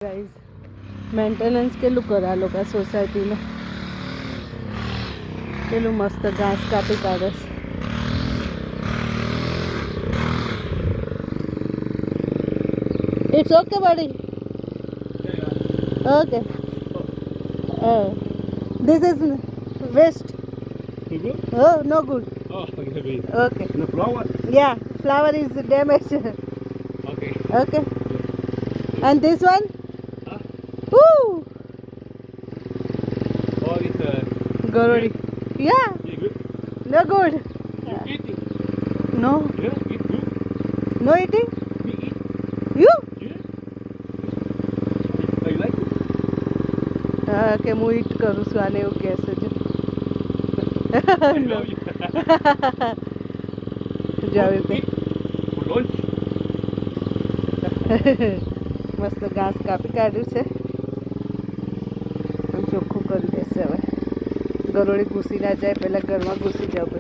Guys maintenance કેટલું કરે આ લોકો સોસાયટીનું, કેટલું મસ્ત ઘાસ કાપી કાઢે છે. It's okay, buddy. Okay. This is waste. Good? Oh, no good. Oh, okay. Okay. And the flower? Yeah, flower is damaged. Okay. Okay. And this one? Huh? Woo! Oh, it's Gorori. Yeah, yeah, good. no good. You eat it. No, Yeah, eat good. no eating. We eat. You? Yeah. I like it. કે હું ઈટ કરું છું આને એવું કહેશે જો. I love you. જો આવી રીતે For lunch. મસ્ત ઘાસ કાપી કાઢ્યું છે અને ચોખ્ખું કરી દેશે. હવે ગરોળી ઘૂસી ના જાય, પહેલાં ઘરમાં ઘૂસી જાવ.